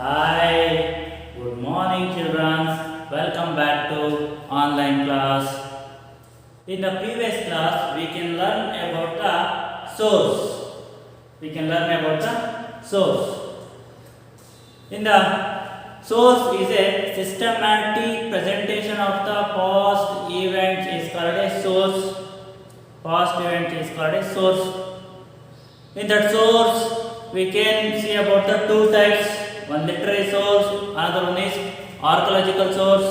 Hi, good morning, children. Welcome back to online class. In the previous class, we can learn about the source. We can learn about the source. In the source is a systematic presentation of the past events is called a source. Past event is called a source. In that source, we can see about the two types. One literary source, another one is archaeological source.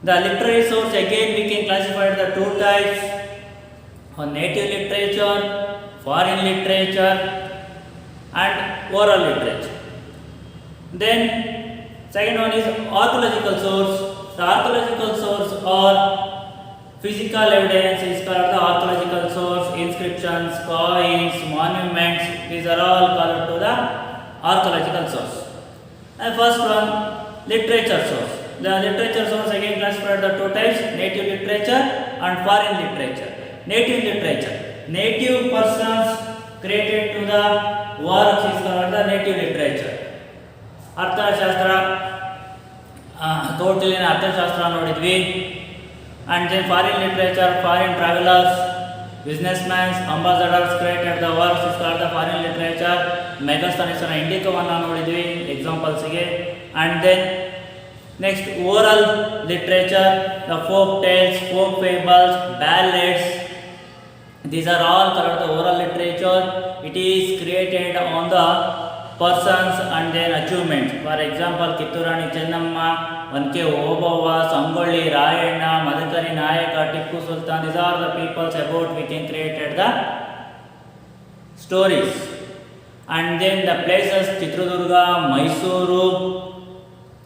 The literary source again we can classify the two types. One native literature, foreign literature, and oral literature. Then second one is archaeological source. The archaeological source or physical evidence is called the archaeological source. Inscriptions, coins, monuments, these are all called to the archaeological source. And first one, literature source. The literature source again classified the two types, native literature and foreign literature. Native literature. Native persons created to the works is called the native literature. ಅರ್ಥಶಾಸ್ತ್ರ ಟೋಟಲಿನ ಅರ್ಥಶಾಸ್ತ್ರ ನೋಡಿದ್ವಿ. And then foreign literature, foreign travelers, businessmen, ambassadors created the works is called the foreign literature. ಮೆಗಾಸ್ತನಿಸನ ಇಂಡಿಕವನ್ನು ನೋಡಿದ್ವಿ ಎಕ್ಸಾಂಪಲ್ಸ್ಗೆ. And then next oral literature, the folk tales, folk fables, ballads, these are all called the oral literature. It is created on the persons and their achievements. For example, Kittur Rani Chennamma, Onake Obavva, Sangolli Rayanna, Madakari ನಾಯಕ, Tipu Sultan, these are the peoples about we can created the stories. And then the places Chitradurga, Mysuru,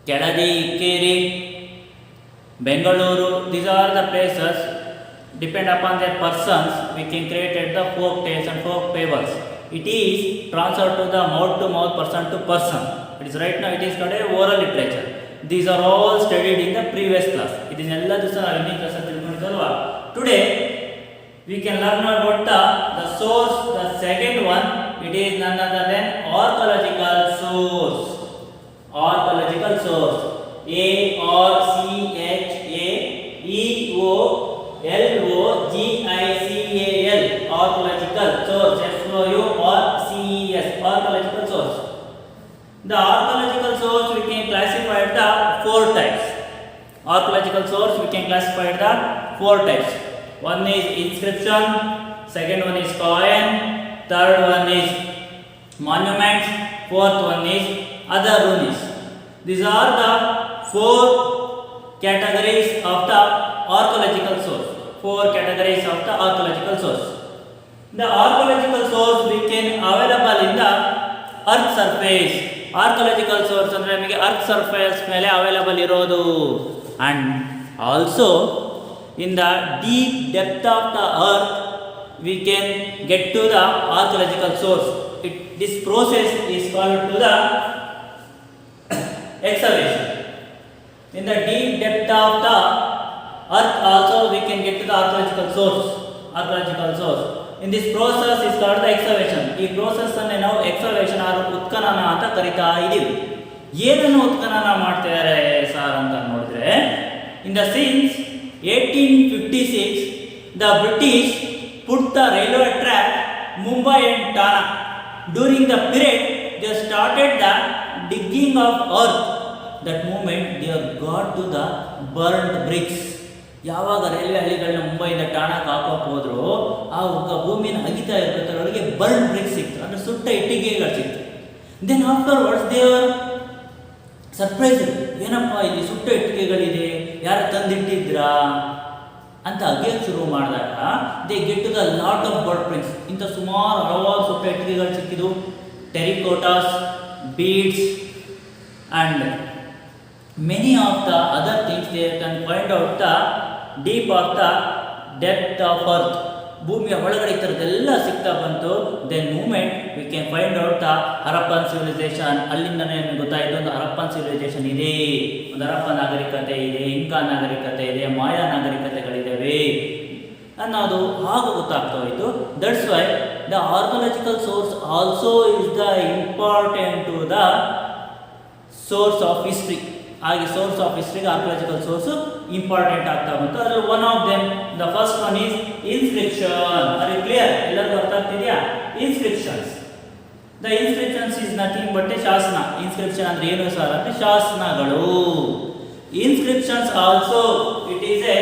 Keladi, Ikkeri, Bengaluru, these are the places depend upon their persons we can created the folk tales and folk fables. It is transferred to the mouth to mouth, person to person. It is right now it is called a oral literature. These are all studied in the previous class. ಇದನ್ನೆಲ್ಲ ದಿವಸ ನಾವು ಇನ್ನೊಂದು class ತಿಳ್ಕೊಂಡಿದ್ದಲ್ವಾ. Today we can learn about the source. The second one, it is none other than archaeological source. Archaeological source. A R C H A E O L O G I C A L. Archaeological source. S O U R C E S. Archaeological source. The archaeological source we can classify the four types. Archaeological source we can classify the four types. One is inscription, second one is coin, third one is monuments, fourth one is other ruins. These are the four categories of the archaeological source. Four categories of the archaeological source. The archaeological source we can available in the earth surface. Archaeological source ಅಂದ್ರೆ ನಮಗೆ earth surface ಮೇಲೆ available ಇರೋದು. And also in the deep depth of the earth we can get to the archaeological source. This process is called to the excavation. In the deep depth of the earth also we can get to the archaeological source. Archaeological source. In this process is called the excavation. ಈ process ಅನ್ನು ನಾವು excavation R ಉತ್ಖನನ ಅಂತ ಕರಿತಾ ಇದೀವಿ. ಏನನ್ನು ಉತ್ಖನನ ಮಾಡ್ತಿದ್ದಾರೆ ಸರ್ ಅಂತ ನೋಡಿದ್ರೆ, in the since 1856 the British put the railway track Mumbai and Thane. During the period they started the digging of earth. That moment they got to the burned bricks. ಯಾವಾಗ ರೈಲ್ವೆ ಹಳಿಗಳನ್ನ ಮುಂಬೈಯಿಂದ ಠಾಣಕ್ಕೆ ಹಾಕೋಕೆ ಹೋದ್ರು ಆ ಭೂಮಿನ ಅಗಿತಾ ಇರ್ಬೇಕಾದ್ರೆ ಅವರಿಗೆ burn BRICS ಸಿಕ್ತು, ಅಂದರೆ ಸುಟ್ಟ ಇಟ್ಟಿಗೆಗಳು ಸಿಕ್ತು. Then afterwards they are surprise, ಏನಪ್ಪ ಇಲ್ಲಿ ಸುಟ್ಟ ಇಟ್ಟಿಗೆಗಳಿದೆ, ಯಾರು ತಂದಿಟ್ಟಿದ್ರಾ ಅಂತ ಅಗಿಯೋಕ್ಕೆ ಶುರು ಮಾಡಿದಾಗ they get to the lot of bird prints. ಇಂಥ ಸುಮಾರು ಹಲವಾರು ಸುಟ್ಟ ಇಟ್ಟಿಗೆಗಳು ಸಿಕ್ಕಿದ್ದು. Terracottas, beads and many of the other things they can find out the deep of the depth of earth. ಭೂಮಿಯ ಒಳಗಡೆ ಈ ಥರದ್ದೆಲ್ಲ ಸಿಗ್ತಾ ಬಂತು. Then moment we can find out the Harappan civilisation. ಅಲ್ಲಿಂದನೇ ನಮಗೆ ಗೊತ್ತಾಯಿತು ಒಂದು ಹರಪ್ಪನ್ ಸಿವಿಲೈಸೇಷನ್ ಇದೆ, ಒಂದು ಹರಪ್ಪ ನಾಗರಿಕತೆ ಇದೆ, ಇಂಕಾ ನಾಗರಿಕತೆ ಇದೆ, ಮಾಯಾ ನಾಗರಿಕತೆಗಳಿದ್ದಾವೆ ಅನ್ನೋದು ಆಗ ಗೊತ್ತಾಗ್ತಾ ಹೋಯಿತು. That's why the archaeological source also is the important to the source of history. ಹಾಗೆ ಸೋರ್ಸ್ ಆಫ್ ಹಿಸ್ಟ್ರಿಗೆ ಆರ್ಕಿಯಾಲಜಿಕಲ್ ಸೋರ್ಸ್ ಇಂಪಾರ್ಟೆಂಟ್ ಆಗ್ತಾ ಬಂತು. ಅದರಲ್ಲಿ one of them the first one is inscription. ಅದು ಕ್ಲಿಯರ್, ಎಲ್ಲರಿಗೂ ಅರ್ಥ ಆಗ್ತಿದೆಯಾ? Inscriptions. The inscriptions is nothing but a ಶಾಸನ. ಇನ್ಸ್ಕ್ರಿಪ್ಷನ್ ಅಂದ್ರೆ ಏನು ಸರ್ ಅಂದ್ರೆ ಶಾಸನಗಳು. Inscriptions also it is a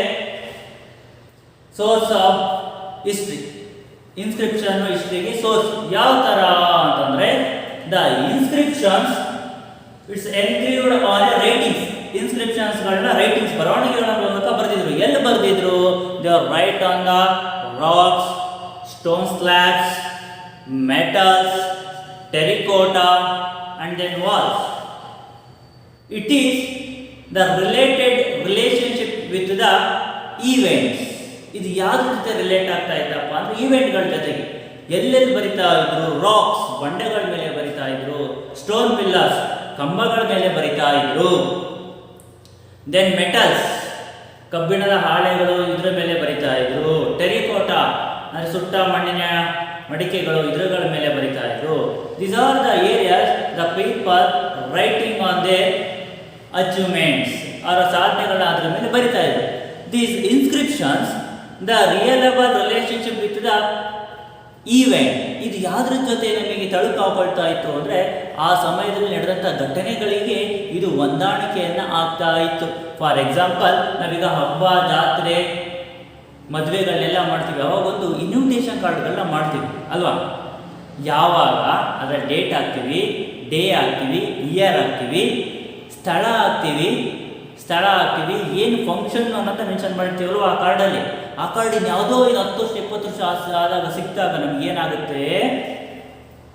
source of history. Inscription ಹಿಸ್ಟ್ರಿಗೆ ಸೋರ್ಸ್ ಯಾವ ತರ ಅಂತಂದ್ರೆ the inscriptions it's engraved on writings. ಇನ್ಸ್ಕ್ರಿಪ್ಷನ್ಸ್ ಗಳನ್ನ ರೈಟಿಂಗ್ಸ್ ಬರವಣಿಗೆಗಳ ಮೂಲಕ ಬರೆದಿದ್ರು. ಎಲ್ಲಿ ಬರೆದಿದ್ರು? They are write on the rocks, stone slabs, metals, terracotta and then walls. It is the related relationship with the events. ಇದು ಯಾವ್ದ್ರ ಜೊತೆ ರಿಲೇಟ್ ಆಗ್ತಾ ಇತ್ತಪ್ಪ ಅಂದ್ರೆ ಈವೆಂಟ್ಗಳ ಜೊತೆಗೆ. ಎಲ್ಲೆಲ್ಲಿ ಬರಿತಾ ಇದ್ರು? ರಾಕ್ಸ್, ಬಂಡೆಗಳ ಮೇಲೆ ಬರಿತಾ ಇದ್ರು. ಸ್ಟೋನ್ ಪಿಲ್ಲರ್ಸ್, ಕಂಬಗಳ ಮೇಲೆ ಬರಿತಾ ಇದ್ರು. ದೆನ್ ಮೆಟಲ್ಸ್, ಕಬ್ಬಿಣದ ಹಾಳೆಗಳು, ಇದ್ರ ಮೇಲೆ ಬರಿತಾ ಇದ್ರು. ಟೆರಿಕೋಟಾ ಅಂದ್ರೆ ಸುಟ್ಟ ಮಣ್ಣಿನ ಮಡಿಕೆಗಳು, ಇದ್ರಗಳ ಮೇಲೆ ಬರಿತಾ ಇದ್ರು. These are the areas the people writing on their achievements, ಅವರ ಸಾಧನೆಗಳನ್ನ ಅದ್ರ ಮೇಲೆ ಬರಿತಾ ಇದ್ರು. These inscriptions the reliable relationship with the event. ಇದು ಯಾವ್ದ್ರ ಜೊತೆ ನಮಗೆ ತಳುಕಾಕೊಳ್ತಾ ಇತ್ತು ಅಂದ್ರೆ ಆ ಸಮಯದಲ್ಲಿ ನಡೆದಂಥ ಘಟನೆಗಳಿಗೆ ಇದು ಹೊಂದಾಣಿಕೆಯನ್ನ ಆಗ್ತಾ ಇತ್ತು. ಫಾರ್ ಎಕ್ಸಾಂಪಲ್, ನಾವೀಗ ಹಬ್ಬ, ಜಾತ್ರೆ, ಮದುವೆಗಳನ್ನೆಲ್ಲ ಮಾಡ್ತೀವಿ. ಅವಾಗ ಒಂದು ಇನ್ವಿಟೇಷನ್ ಕಾರ್ಡ್ಗಳನ್ನ ಮಾಡ್ತೀವಿ ಅಲ್ವಾ? ಯಾವಾಗ ಅದರ ಡೇಟ್ ಹಾಕ್ತೀವಿ, ಡೇ ಹಾಕ್ತೀವಿ, ಇಯರ್ ಹಾಕ್ತೀವಿ, ಸ್ಥಳ ಹಾಕ್ತೀವಿ, ಏನು ಫಂಕ್ಷನ್ ಅನ್ನೋಂತ ಮೆನ್ಷನ್ ಮಾಡ್ತೀವಲ್ವ ಆ ಕಾರ್ಡಲ್ಲಿ. ಆ ಕಾರ್ಡಿನ ಯಾವುದೋ 10 ವರ್ಷ 20 ವರ್ಷ ಆದಾಗ ಸಿಕ್ತಾಗ ನಮ್ಗೆ ಏನಾಗುತ್ತೆ?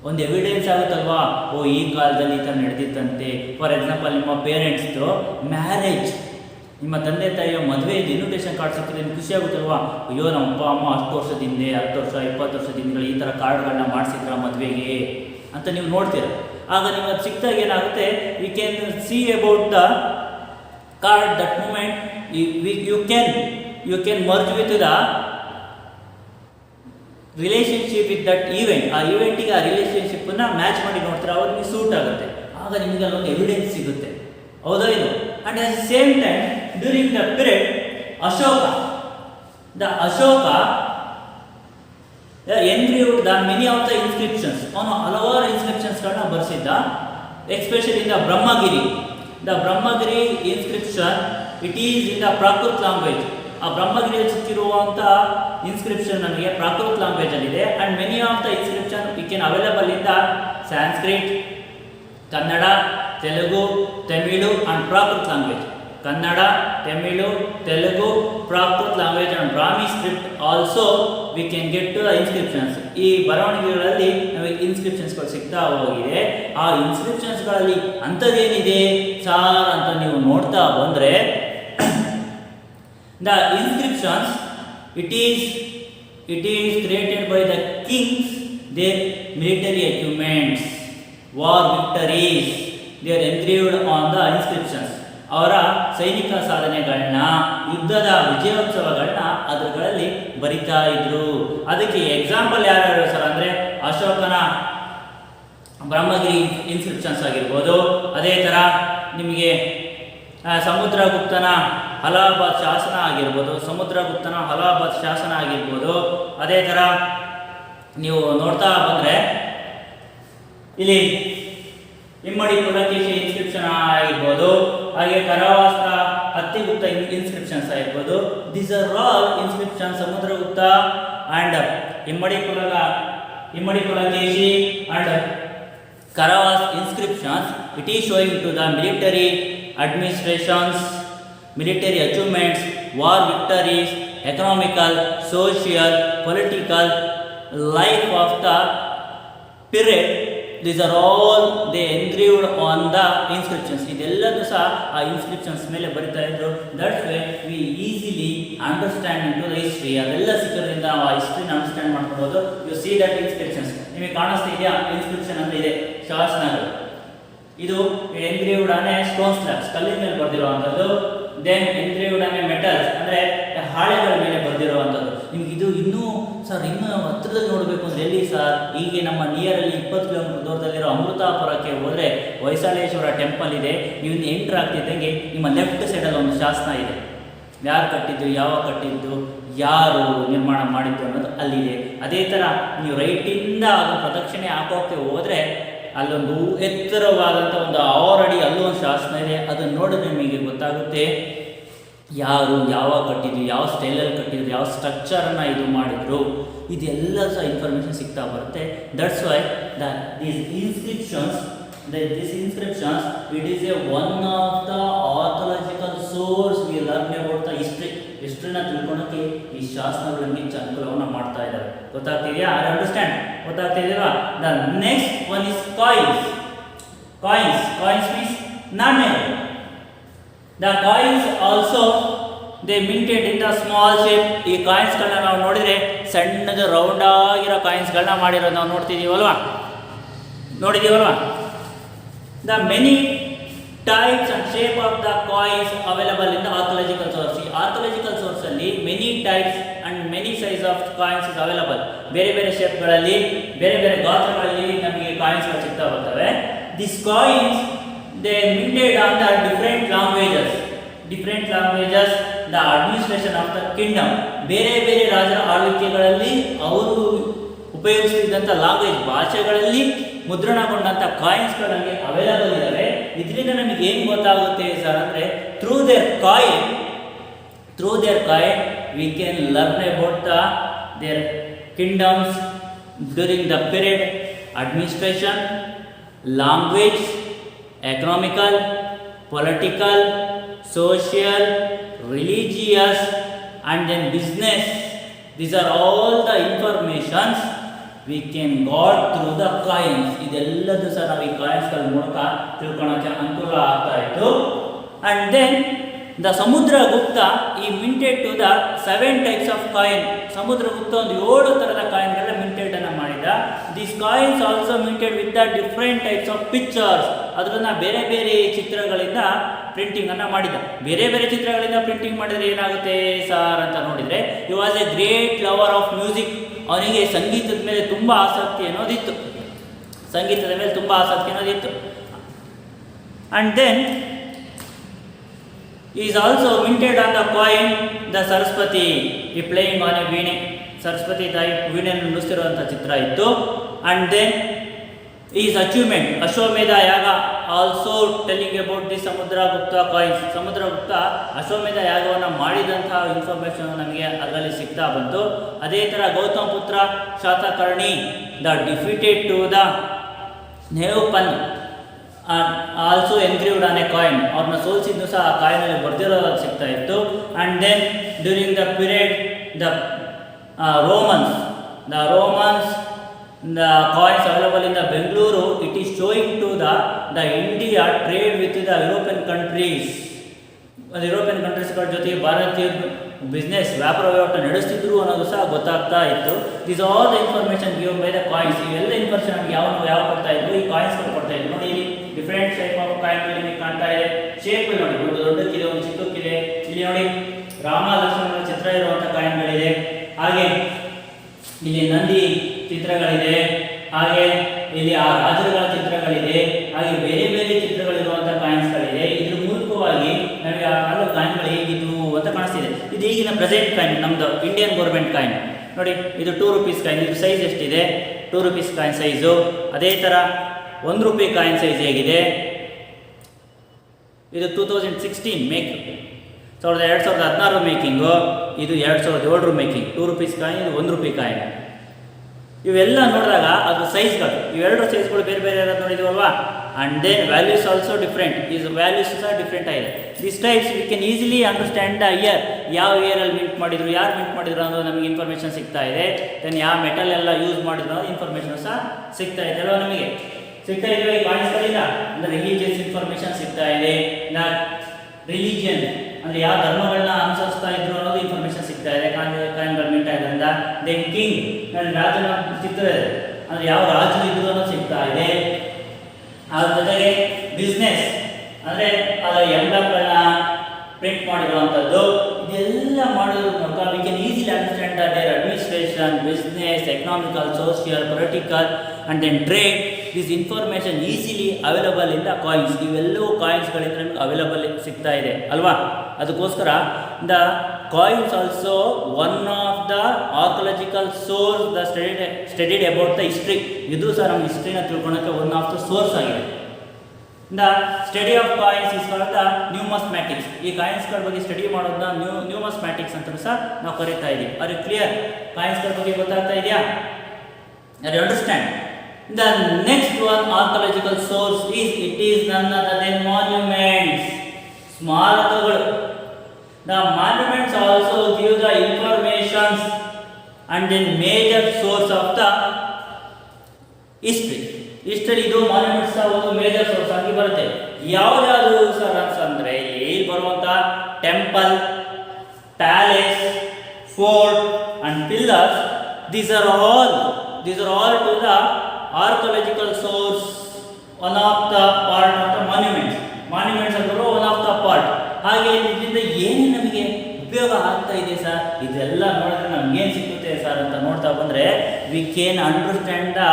ಒಂದು ಎವಿಡೆನ್ಸ್ ಆಗುತ್ತಲ್ವಾ? ಓ, ಈ ಕಾಲದಲ್ಲಿ ಈ ಥರ ನಡೆದಿತ್ತಂತೆ. ಫಾರ್ ಎಕ್ಸಾಂಪಲ್, ನಿಮ್ಮ ಪೇರೆಂಟ್ಸ್ದು ಮ್ಯಾರೇಜ್, ನಿಮ್ಮ ತಂದೆ ತಾಯಿಯ ಮದುವೆದು ಇನ್ವಿಟೇಷನ್ ಕಾರ್ಡ್ ಸಿಕ್ಕಿದ್ರೆ ನಿಮ್ಗೆ ಖುಷಿ ಆಗುತ್ತಲ್ವಾ? ಅಯ್ಯೋ, ನಮ್ಮ ಅಪ್ಪ ಅಮ್ಮ 10 ವರ್ಷದ ಹಿಂದೆ, 10 ವರ್ಷ 20 ವರ್ಷದ ಹಿಂದೆ ಈ ಥರ ಕಾರ್ಡ್ಗಳನ್ನ ಮಾಡಿಸಿದ್ರ ಮದುವೆಗೆ ಅಂತ ನೀವು ನೋಡ್ತೀರ. ಆಗ ನಿಮ್ಗೆ ಅದು ಸಿಕ್ಕಿದಾಗ ಏನಾಗುತ್ತೆ? We can see about the card that moment. You can merge with the relationship with that event. ಆ ಈವೆಂಟಿಗೆ ಆ ರಿಲೇಷನ್ಶಿಪ್ಪನ್ನು ಮ್ಯಾಚ್ ಮಾಡಿ ನೋಡ್ತಾರೆ, ಅವ್ರಿಗೆ ನಿಮಗೆ ಸೂಟ್ ಆಗುತ್ತೆ. ಆಗ ನಿಮಗೆ ಅಲ್ಲೊಂದು ಎವಿಡೆನ್ಸ್ ಸಿಗುತ್ತೆ, ಹೌದಾ ಇದು? And at the same time, during the period Ashoka engraved the many of the inscriptions. ಅವನು ಹಲವಾರು ಇನ್ಸ್ಕ್ರಿಪ್ಷನ್ಸ್ಗಳನ್ನ ಬರೆಸಿದ್ದ. Especially in the Brahmagiri. The Brahmagiri inscription it is in the Prakrit language. ಆ ಬ್ರಹ್ಮಗಿರಿಯಲ್ಲಿ ಸಿಕ್ಕಿರುವಂಥ ಇನ್ಸ್ಕ್ರಿಪ್ಷನ್ ನಮಗೆ ಪ್ರಾಕೃತ್ ಲ್ಯಾಂಗ್ವೇಜ್ ಅಲ್ಲಿದೆ. And many of the inscription we can available in the Sanskrit, Kannada, Telugu, Tamil and Prakrit language. Kannada, Tamil, Telugu, Prakrit language and Brahmi script also we can get to the inscriptions. ಈ ಬರವಣಿಗೆಗಳಲ್ಲಿ ನಮಗೆ ಇನ್ಸ್ಕ್ರಿಪ್ಷನ್ಸ್ಗಳು ಸಿಗ್ತಾ ಹೋಗಿದೆ. ಆ ಇನ್ಸ್ಕ್ರಿಪ್ಷನ್ಸ್ಗಳಲ್ಲಿ ಅಂಥದ್ದೇನಿದೆ ಸಾರ್ ಅಂತ ನೀವು ನೋಡ್ತಾ ಬಂದರೆ, the inscriptions it is created by the kings, their military achievements, war victories, they are engraved on the inscriptions. ಅವರ ಸೈನಿಕ ಸಾಧನೆಗಳನ್ನ, ಯುದ್ಧದ ವಿಜಯೋತ್ಸವಗಳನ್ನ ಅದರಲ್ಲಿ ಬರಿತಾ ಇದ್ರು. ಅದಕ್ಕೆ ಎಕ್ಸಾಂಪಲ್ ಯಾರ್ಯಾರು ಸರ್ ಅಂದರೆ ಅಶೋಕನ ಬ್ರಹ್ಮಗಿರಿ ಇನ್ಸ್ಕ್ರಿಪ್ಷನ್ಸ್ ಆಗಿರ್ಬೋದು. ಅದೇ ಥರ ನಿಮಗೆ ಸಮುದ್ರಗುಪ್ತನ ಅಲಹಾಬಾದ್ ಶಾಸನ ಆಗಿರ್ಬೋದು. ಅದೇ ಥರ ನೀವು ನೋಡ್ತಾ ಬಂದರೆ ಇಲ್ಲಿ ಇಮ್ಮಡಿ ಪುಲಕೇಶಿ ಇನ್ಸ್ಕ್ರಿಪ್ಷನ್ ಆಗಿರ್ಬೋದು, ಹಾಗೆ ಕರವಾಸ್ತ ಹತ್ತಿಗುಪ್ತ ಇನ್ಸ್ಕ್ರಿಪ್ಷನ್ಸ್ ಆಗಿರ್ಬೋದು. These are all inscription Samudragupta and Immadi Pulakeshi and ಕರವಾಸ್ inscriptions. It is showing to the military administrations, military achievements, war victories, economical, social, political life of the period. These are all they engraved on the inscriptions. ಇದೆಲ್ಲದೂ ಸಹ ಆ inscriptions ಮೇಲೆ ಬರಿತಾ ಇದ್ರು. That's way we easily understand into the history. ಅದೆಲ್ಲ ಸಿಕ್ಕೋದ್ರಿಂದ ನಾವು ಆ ಹಿಸ್ಟ್ರಿನ ಅಂಡರ್ಸ್ಟ್ಯಾಂಡ್ ಮಾಡ್ಕೊಬೋದು. ಯು ಸಿ ದಟ್ ಇನ್ಸ್ಕ್ರಿಪ್ಷನ್ಸ್ ನಿಮಗೆ ಕಾಣಿಸ್ತಾ ಇದೆಯಾ? ಇನ್ಸ್ಕ್ರಿಪ್ಷನ್ ಅಂತ ಇದೆ, ಶಾಸನಗಳು. ಇದು ಎಂಗ್ರೇವ್ಡ್ ಆನ್ ಸ್ಟೋನ್ ಸ್ಲ್ಯಾಬ್ಸ್, ಕಲ್ಲಿನ ಮೇಲೆ ಬರೆದಿರುವಂಥದ್ದು. ದೆನ್ ಎಂಗ್ರೇವ್ಡ್ ಆನ್ ಮೆಟಲ್ಸ್ ಅಂದರೆ ಹಾಳೆಗಳ ಮೇಲೆ ಬರೆದಿರುವಂಥದ್ದು. ನಿಮ್ಗೆ ಇದು ಇನ್ನೂ ಸರ್ ಇನ್ನು ಹತ್ತಿರದಲ್ಲಿ ನೋಡಬೇಕು ಅಂದರೆ ಎಲ್ಲಿ ಸರ್? ಹೀಗೆ ನಮ್ಮ ನಿಯರಲ್ಲಿ 20 ಕಿಲೋಮೀಟರ್ ದೂರದಲ್ಲಿರೋ ಅಮೃತಾಪುರಕ್ಕೆ ಹೋದರೆ ಹೊಯ್ಸಳೇಶ್ವರ ಟೆಂಪಲ್ ಇದೆ. ನೀವು ಎಂಟ್ರ್ ಆಗ್ತಿದ್ದಂಗೆ ನಿಮ್ಮ ಲೆಫ್ಟ್ ಸೈಡಲ್ಲಿ ಒಂದು ಶಾಸನ ಇದೆ. ಯಾರು ಕಟ್ಟಿದ್ದು, ಯಾವಾಗ ಕಟ್ಟಿದ್ದು, ಯಾರು ನಿರ್ಮಾಣ ಮಾಡಿದ್ದು ಅನ್ನೋದು ಅಲ್ಲಿದೆ. ಅದೇ ಥರ ನೀವು ರೈಟಿಂದ ಅದು ಪ್ರದಕ್ಷಿಣೆ ಹಾಕೋಕ್ಕೆ ಹೋದರೆ ಅಲ್ಲೊಂದು ಎತ್ತರವಾದಂಥ ಒಂದು 6 ಅಡಿ ಅಲ್ಲೂ ಒಂದು ಶಾಸನ ಇದೆ. ಅದನ್ನು ನೋಡಿದ್ರೆ ನಿಮಗೆ ಗೊತ್ತಾಗುತ್ತೆ ಯಾರು ಯಾವಾಗ ಕಟ್ಟಿದ್ರು, ಯಾವ ಸ್ಟೈಲಲ್ಲಿ ಕಟ್ಟಿದ್ರು, ಯಾವ ಸ್ಟ್ರಕ್ಚರನ್ನು ಇದು ಮಾಡಿದ್ರು, ಇದೆಲ್ಲ ಸಹ ಇನ್ಫಾರ್ಮೇಷನ್ ಸಿಗ್ತಾ ಬರುತ್ತೆ. That's why these inscriptions it is a one of the archaeological source we learn about the ಹಿಸ್ಟ್ರಿನ ತಿಳ್ಕೊಳಕ್ಕೆ ಈ ಶಾಸನಗಳು ನಮಗೆ ಅನುಕೂಲವನ್ನು ಮಾಡ್ತಾ ಇದ್ದಾರೆ. ಗೊತ್ತಾಗ್ತಿದೆಯಾ? I understand. ಗೊತ್ತಾಗ್ತಿದೆಯಾ? The next one is coins means ನಾಣ್ಯಗಳು. The coins also they minted in the small shape. ಈ ಕಾಯಿನ್ಸ್ಗಳನ್ನ ನಾವು ನೋಡಿದರೆ ಸಣ್ಣದು ರೌಂಡ್ ಆಗಿರೋ ಕಾಯಿನ್ಸ್ಗಳನ್ನ ಮಾಡಿರೋದು ನಾವು ನೋಡ್ತಿದ್ದೀವಲ್ವಾ? The many types and shape of the coins available in the archaeological source. ಈ archaeological source ಅಲ್ಲಿ many types and many size of coins is available. ಬೇರೆ ಬೇರೆ ಶೇಪ್ಗಳಲ್ಲಿ, ಬೇರೆ ಬೇರೆ ಗಾತ್ರಗಳಲ್ಲಿ ನಮಗೆ ಕಾಯಿನ್ಸ್ಗಳು ಸಿಗ್ತಾ ಬರ್ತವೆ. These coins they minted on the different languages, the administration of the kingdom. ಬೇರೆ ಬೇರೆ ರಾಜರ ಆಳ್ವಿಕೆಗಳಲ್ಲಿ ಅವರು ಉಪಯೋಗಿಸುತ್ತಿದ್ದಂಥ ಲ್ಯಾಂಗ್ವೇಜ್ ಭಾಷೆಗಳಲ್ಲಿ ಮುದ್ರಣಗೊಂಡಂಥ ಕಾಯಿನ್ಸ್ಗಳು ನಮಗೆ ಅವೈಲಬಲ್ ಇದ್ದಾವೆ. ಇದರಿಂದ ನಮಗೆ ಏನು ಗೊತ್ತಾಗುತ್ತೆ ಸರ್ ಅಂದರೆ through there coin V can learn about there kingdoms during the period, administration, language, economical, political, social, religious, and then business. These are all the informations we can got through the coins. ಇದೆಲ್ಲದೂ ಸಹ ನಾವು ಈ ಕಾಯಿನ್ಸ್ಗಳ ಮೂಲಕ ತಿಳ್ಕೊಳ್ಳೋಕ್ಕೆ ಅನುಕೂಲ ಆಗ್ತಾ ಇತ್ತು. And then the Samudragupta ಈ minted to the 7 types of coin. Samudragupta ಒಂದು 7 ಥರದ ಕಾಯಿನ್ಗಳ ಮಿಂಟೆಡ್ ಅನ್ನು ಮಾಡಿದ. These coins also minted with the different types of pictures. ಅದನ್ನ ಬೇರೆ ಬೇರೆ ಚಿತ್ರಗಳಿಂದ ಪ್ರಿಂಟಿಂಗ್ ಅನ್ನು ಮಾಡಿದ. ಬೇರೆ ಬೇರೆ ಚಿತ್ರಗಳಿಂದ ಪ್ರಿಂಟಿಂಗ್ ಮಾಡಿದರೆ ಏನಾಗುತ್ತೆ ಸಾರ್ ಅಂತ ನೋಡಿದರೆ, he was a great lover of music. ಅವನಿಗೆ ಸಂಗೀತದ ಮೇಲೆ ತುಂಬ ಆಸಕ್ತಿ ಅನ್ನೋದಿತ್ತು. And then he is also minted on the coin the Saraswati he playing on a veene. Saraswati ತಾಯಿ ವೀಣೆಯನ್ನು ನುಡಿಸ್ತಿರುವಂಥ ಚಿತ್ರ ಇತ್ತು. And then his achievement ಅಶ್ವಮೇಧ ಯಾಗ also telling about the Samudragupta coins. Samudragupta ಅಶ್ವಮೇಧ ಯಾಗವನ್ನು ಮಾಡಿದಂಥ ಇನ್ಫಾರ್ಮೇಷನ್ ನಮಗೆ ಅದರಲ್ಲಿ ಸಿಗ್ತಾ ಬಂತು. ಅದೇ ಥರ Gautama Putra Satakarni the defeated to the Nahapana also engraved on a coin. ಅವ್ರನ್ನ ಸೋಲಿಸಿದ್ದು ಸಹ ಆ ಕಾಯಿನಲ್ಲಿ ಬರೆದಿರೋದು ಸಿಗ್ತಾ ಇತ್ತು. And then during the period the Romans, the coins available in the Bengaluru, it is showing to the India trade with the European countries. European ಕಂಟ್ರೀಸ್ಗಳ ಜೊತೆ ಭಾರತೀಯರು ಬಿಸ್ನೆಸ್ ವ್ಯಾಪಾರ ವಹಿವಾಟು ನಡೆಸ್ತಿದ್ರು ಅನ್ನೋದು ಸಹ ಗೊತ್ತಾಗ್ತಾ ಇತ್ತು. This all the information given by the coins. ಇವೆಲ್ಲ ಇನ್ಫಾರ್ಮೇಷನ್ ನಮಗೆ ಯಾವ ಕೊಡ್ತಾ ಇದ್ರು, ಈ ಕಾಯಿನ್ಸ್ಗಳು ಕೊಡ್ತಾ ಇದ್ರು. ನೋಡಿ ಇಲ್ಲಿ ಡಿಫ್ರೆಂಟ್ ಶೇಪ್ ಆಫ್ ಕಾಯಿನ್ಗಳು ನಿಮಗೆ ಕಾಣ್ತಾ ಇದೆ. ಶೇಪ್ ನೋಡಿ, ಒಂದು ದೊಡ್ಡಕ್ಕಿದೆ, ಒಂದು ಚಿಕ್ಕಕ್ಕಿದೆ. ಇಲ್ಲಿ ನೋಡಿ ರಾಮ ಲಕ್ಷ್ಮಣರ ಚಿತ್ರ ಇರುವಂಥ ಕಾಯಿನ್ಗಳಿದೆ. ಹಾಗೆ ಇಲ್ಲಿ ನಂದಿ ಚಿತ್ರಗಳಿದೆ. ಹಾಗೆ ಇಲ್ಲಿ ಆ ರಾಜರುಗಳ ಚಿತ್ರಗಳಿದೆ. ಹಾಗೆ ಬೇರೆ ಬೇರೆ ಚಿತ್ರಗಳಿರುವಂಥ ಕಾಯಿನ್ಸ್ಗಳಿದೆ. ಇದ್ರ ಮೂಲಕವಾಗಿ ನಮಗೆ ಆ ಕಾಲದ ಕಾಯಿನ್ಗಳು ಹೇಗಿತ್ತು ಅಂತ ಕಾಣಿಸ್ತಿದೆ. ಇದು ಈಗಿನ ಪ್ರೆಸೆಂಟ್ ಕಾಯಿನ್, ನಮ್ಮದು ಇಂಡಿಯನ್ ಗೌರ್ಮೆಂಟ್ ಕಾಯಿನ್. ನೋಡಿ ಇದು 2 ರೂಪೀಸ್ ಕಾಯಿನ್. ಇದು ಸೈಜ್ ಎಷ್ಟಿದೆ? 2 ರೂಪೀಸ್ ಕಾಯಿನ್ ಸೈಜು. ಅದೇ ಥರ 1 ರೂಪಾಯಿ ಕಾಯಿನ್ ಸೈಜ್ ಹೇಗಿದೆ? ಇದು 2016 ಮೇಕ್, 2016 ಮೇಕಿಂಗು. ಇದು 2007 ಮೇಕಿಂಗ್. 2 ರೂಪೀಸ್ ಕಾಯಿನ್, ಇದು 1 ರೂಪಾಯಿ ಕಾಯಿನ್. ಇವೆಲ್ಲ ನೋಡಿದಾಗ ಅದು ಸೈಜ್ಗಳು, ಇವೆರಡು ಸೈಜ್ಗಳು ಬೇರೆ ಬೇರೆ ಇರೋದು ನೋಡಿದೀವಲ್ವಾ. And then values also different. ಈಸ್ ವ್ಯಾಲ್ಯೂಸ್ ಸಹ ಡಿಫ್ರೆಂಟ್ ಆಗಿದೆ. This types we can easily understand the year. ಯಾವ ಇಯರಲ್ಲಿ ಮಿಂಟ್ ಮಾಡಿದ್ರು, ಯಾರು ಮಿಂಟ್ ಮಾಡಿದ್ರು ಅನ್ನೋದು ನಮಗೆ ಇನ್ಫಾರ್ಮೇಷನ್ ಸಿಗ್ತಾ ಇದೆ. ದೆನ್ ಯಾವ ಮೆಟಲ್ ಎಲ್ಲ ಯೂಸ್ ಮಾಡಿದ್ರು ಅನ್ನೋದು ಇನ್ಫಾರ್ಮೇಷನ್ ಸಹ ಸಿಗ್ತಾ ಇದೆ ಅಲ್ವಾ, ನಮಗೆ ಸಿಗ್ತಾ ಇದೆ ಈ ಕಾಯಿನ್ಸ್ಗಳಿಂದ. ಅಂದರೆ ರಿಲಿಜಿಯಸ್ ಇನ್ಫಾರ್ಮೇಷನ್ ಸಿಗ್ತಾ ಇದೆ. ರಿಲಿಜಿಯನ್ ಅಂದರೆ ಯಾವ ಧರ್ಮಗಳನ್ನ ಅನುಸರಿಸ್ತಾ ಇದ್ರು ಅನ್ನೋದು ಇನ್ಫಾರ್ಮೇಷನ್ ಸಿಗ್ತಾ ಇದೆ ಕಾಯಿನ್ಗಳು ಮಿಂಟ್ ಆಗೋದ್ರಿಂದ. ದೆನ್ ಕಿಂಗ್, ನನ್ನ ರಾಜನ ಚಿತ್ರ ಇದೆ, ಅಂದರೆ ಯಾವ ರಾಜರು ಇದ್ರು ಅನ್ನೋದು ಸಿಗ್ತಾ ಇದೆ. ಅದ್ರ ಜೊತೆಗೆ ಬಿಸ್ನೆಸ್ ಅಂದರೆ ಅದರ ಎಂಬ್ಲಮ್ಗಳನ್ನ ಪ್ರಿಂಟ್ ಮಾಡಿರುವಂಥದ್ದು. ಇದೆಲ್ಲ ಮಾಡೋದ್ರ ಮೂಲಕ we can easily understand that their administration, business, economical, social, political and then trade. This information easily available in the coins. ಇವೆಲ್ಲವೂ ಕಾಯಿನ್ಸ್ಗಳಿಂದ ನಮಗೆ ಅವೈಲಬಲ್ ಸಿಗ್ತಾ ಇದೆ ಅಲ್ವಾ. ಅದಕ್ಕೋಸ್ಕರ the coins also one of the archaeological source the studied about the history. ಇದು ಸಹ ನಮ್ಮ ಹಿಸ್ಟ್ರಿನ ತಿಳ್ಕೊಳ್ಳೋಕ್ಕೆ ಒನ್ ಆಫ್ ದ ಸೋರ್ಸ್ ಆಗಿದೆ. The study of coins is called the numismatics. ಈ ಕಾಯಿನ್ಸ್ಗಳ ಬಗ್ಗೆ ಸ್ಟಡಿ ಮಾಡೋದನ್ನ ನ್ಯೂಮಸ್ಮ್ಯಾಟಿಕ್ಸ್ ಅಂತ ಸಹ ನಾವು ಕರೀತಾ ಇದ್ದೀವಿ. Are you clear? ಕಾಯಿನ್ಸ್ಗಳ ಬಗ್ಗೆ ಗೊತ್ತಾಗ್ತಾ ಇದೆಯಾ? Are you understand? The next one archaeological source it is none other then monuments, ಸ್ಮಾರಕಗಳು. The monuments also give the informations and then major source of the history. History ಇದು monuments ಒಂದು major source ಆಗಿ ಬರುತ್ತೆ. ಯಾವುದಾದ್ರು sir ಅಂತಂದ್ರೆ ಇಲ್ಲಿ ಬರುವಂತ temple, palace, fort and pillars, these are all to the archaeological source, one of the part of the monuments ಅಂದ್ರೆ one of the part. ಹಾಗೆ ಇದರಿಂದ ಏನು ನಮಗೆ ಉಪಯೋಗ ಆಗ್ತಾ ಇದೆ ಸರ್, ಇದೆಲ್ಲ ನೋಡಿದ್ರೆ ನಮ್ಗೆ ಏನು ಸಿಗುತ್ತೆ ಸರ್ ಅಂತ ನೋಡ್ತಾ ಬಂದ್ರೆ we can understand the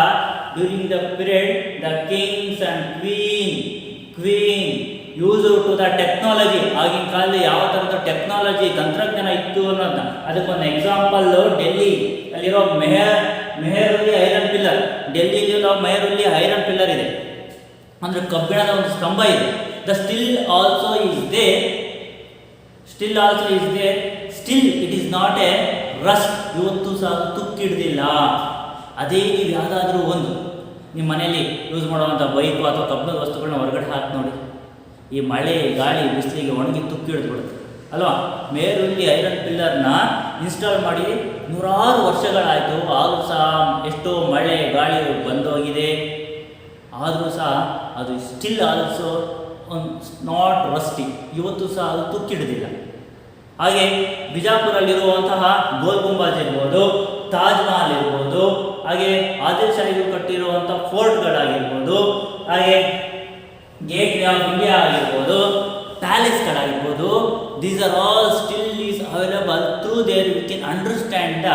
during the period the kings and queen use to the technology. ಆಗಿನ ಕಾಲದಲ್ಲಿ ಯಾವ ಥರದ ಟೆಕ್ನಾಲಜಿ ತಂತ್ರಜ್ಞಾನ ಇತ್ತು ಅನ್ನೋದನ್ನ. ಅದಕ್ಕೊಂದು ಎಕ್ಸಾಂಪಲ್ ಡೆಲ್ಲಿ ಅಲ್ಲಿರೋ ಮೆಹರುಲ್ಲಿ ಐರನ್ ಪಿಲ್ಲರ್. ಡೆಲ್ಲಿಲಿರೋ ಮೆಹರುಲ್ಲಿ ಐರನ್ ಪಿಲ್ಲರ್ ಇದೆ, ಅಂದರೆ ಕಬ್ಬಿಣದ ಒಂದು ಸ್ತಂಭ ಇದೆ. The still also is there, still it is not a rust. ಇವತ್ತು ಸಹ ತುಕ್ಕಿಡ್ದಿಲ್ಲ. ಅದೇ ನೀವು ಯಾವುದಾದ್ರೂ ಒಂದು ನಿಮ್ಮ ಮನೆಯಲ್ಲಿ ಯೂಸ್ ಮಾಡುವಂಥ ಬೈಕು ಅಥವಾ ಕಬ್ಬಿಣದ ವಸ್ತುಗಳನ್ನ ಹೊರಗಡೆ ಹಾಕಿ ನೋಡಿ, ಈ ಮಳೆ ಗಾಳಿ ಬಿಸಿಲಿಗೆ ಒಣಗಿ ತುಕ್ಕಿ ಹಿಡಿದ್ಬಿಡುತ್ತೆ ಅಲ್ವಾ. ಮೇರುಲ್ಲಿ ಐರನ್ ಪಿಲ್ಲರ್ನ ಇನ್ಸ್ಟಾಲ್ ಮಾಡಿ ನೂರಾರು ವರ್ಷಗಳಾಯಿತು, ಆದರೂ ಸಹ ಎಷ್ಟೋ ಮಳೆ ಗಾಳಿ ಬಂದೋಗಿದೆ, ಆದರೂ ಸಹ ಅದು ಸ್ಟಿಲ್ ಆಲ್ಸೋ ನಾಟ್ ರಸ್ಟಿ. ಇವತ್ತು ಸಹ ಅದು ತುಕ್ಕಿಡಿದಿಲ್ಲ. ಹಾಗೆ ಬಿಜಾಪುರಲ್ಲಿರುವಂತಹ ಗೋಲ್ ಗುಂಬಾಜ್ ಇರ್ಬೋದು, ತಾಜ್ ಮಹಲ್ ಇರ್ಬೋದು, ಹಾಗೆ ಆದಿಲ್ ಶಾಹಿಗಳು ಕಟ್ಟಿರುವಂಥ ಫೋರ್ಟ್ಗಳಾಗಿರ್ಬೋದು, ಹಾಗೆ ಗೇಟ್ ವೇ ಆಫ್ ಇಂಡಿಯಾ ಆಗಿರ್ಬೋದು, ಪ್ಯಾಲೇಸ್ಗಳಾಗಿರ್ಬೋದು, these are all still is available. Through there we can understand the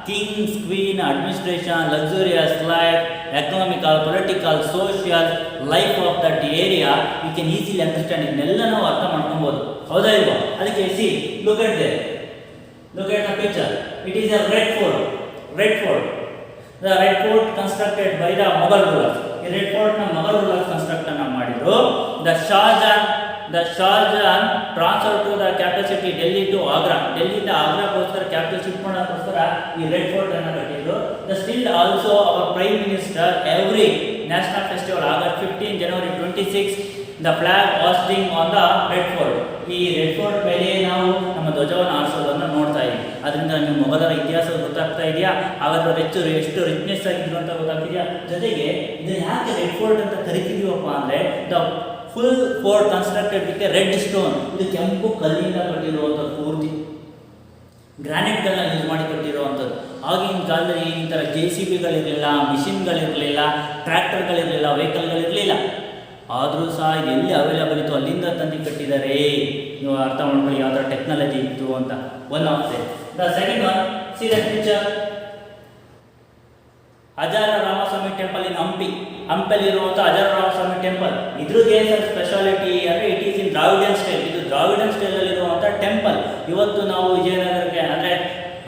kings, queen, administration, luxurious life, economical, political, social life of that area. We can easily understand. ಇದನ್ನೆಲ್ಲ ನಾವು ಅರ್ಥ ಮಾಡ್ಕೊಬೋದು, ಹೌದಾ ಇಲ್ವಾ? ಅದಕ್ಕೆ look at the picture. It is a red fort. The red fort constructed by the Mughal rulers. ಈ Red Fort ನ Mughal rulers construct ಅನ್ನ ಮಾಡಿದ್ರು. The Shahjahan transfer to the capital city Delhi to Agra. ಡೆಲ್ಲಿಯಿಂದ ಆಗ್ರಾಗೋಸ್ಕರ ಕ್ಯಾಪಿಟಲ್ ಶಿಫ್ಟ್ ಮಾಡೋದಕ್ಕೋಸ್ಕರ ಈ Red Fort ಅನ್ನು ಕಟ್ಟಿದ್ರು. The still also our prime minister every national festival August 15 January 26 the flag hoisting on the Red Fort. ಈ Red Fort ಮೇಲೆ ನಾವು ನಮ್ಮ ಧ್ವಜವನ್ನು ಆರಿಸೋದನ್ನು ನೋಡ್ತಾ ಇದ್ದೀವಿ. ಅದರಿಂದ ನೀವು ಮೊಘಲರ ಇತಿಹಾಸ ಗೊತ್ತಾಗ್ತಾ ಇದೆಯಾ? ಹಾಗಾದ್ರೆ ಎಷ್ಟು ರಿಚ್ನೆಸ್ ಆಗಿದ್ರು ಅಂತ ಗೊತ್ತಾಗ್ತಿದೆಯಾ? ಜೊತೆಗೆ ಇದನ್ನ ಯಾಕೆ ರೆಡ್ ಫೋರ್ಟ್ ಅಂತ ಕರಿತಿದೀವಪ್ಪ ಅಂದರೆ the full fort constructed with A red stone. ಇದು ಕೆಂಪು ಕಲ್ಲಿಂದ ಕಟ್ಟಿರುವಂಥದ್ದು, ಪೂರ್ತಿ ಗ್ರಾನೈಟ್ಗಳನ್ನ ಯೂಸ್ ಮಾಡಿ ಕಟ್ಟಿರುವಂಥದ್ದು. ಆಗಿನ ಕಾಲದಲ್ಲಿ ಈ ಥರ JCBಗಳಿರಲಿಲ್ಲ, ಮಿಷಿನ್ಗಳಿರಲಿಲ್ಲ, ಟ್ರ್ಯಾಕ್ಟರ್ಗಳಿರಲಿಲ್ಲ, ವೆಹಿಕಲ್ಗಳಿರಲಿಲ್ಲ. ಆದರೂ ಸಹ ಇದು ಎಲ್ಲಿ ಅವೈಲೇಬಲ್ ಇತ್ತು ಅಲ್ಲಿಂದ ತಂದು ಕಟ್ಟಿದ್ದಾರೆ. ನೀವು ಅರ್ಥ ಮಾಡ್ಕೊಳ್ಳಿ ಯಾವ ಥರ ಟೆಕ್ನಾಲಜಿ ಇತ್ತು ಅಂತ. One of the second one, see the picture. Hazara Ramaswamy temple in ಹಂಪಲ್ಲಿರುವಂಥ ಅಜಾರ ರಾಮಸ್ವಾಮಿ ಟೆಂಪಲ್. ಇದ್ರದ್ದು ಏನು ಸರ್ ಸ್ಪೆಷಾಲಿಟಿ ಅಂದರೆ it is in Dravidian style. ಇದು ದ್ರಾವಿಡಿಯನ್ ಸ್ಟೈಲಲ್ಲಿರುವಂಥ ಟೆಂಪಲ್. ಇವತ್ತು ನಾವು ವಿಜಯನಗರಕ್ಕೆ ಅಂದರೆ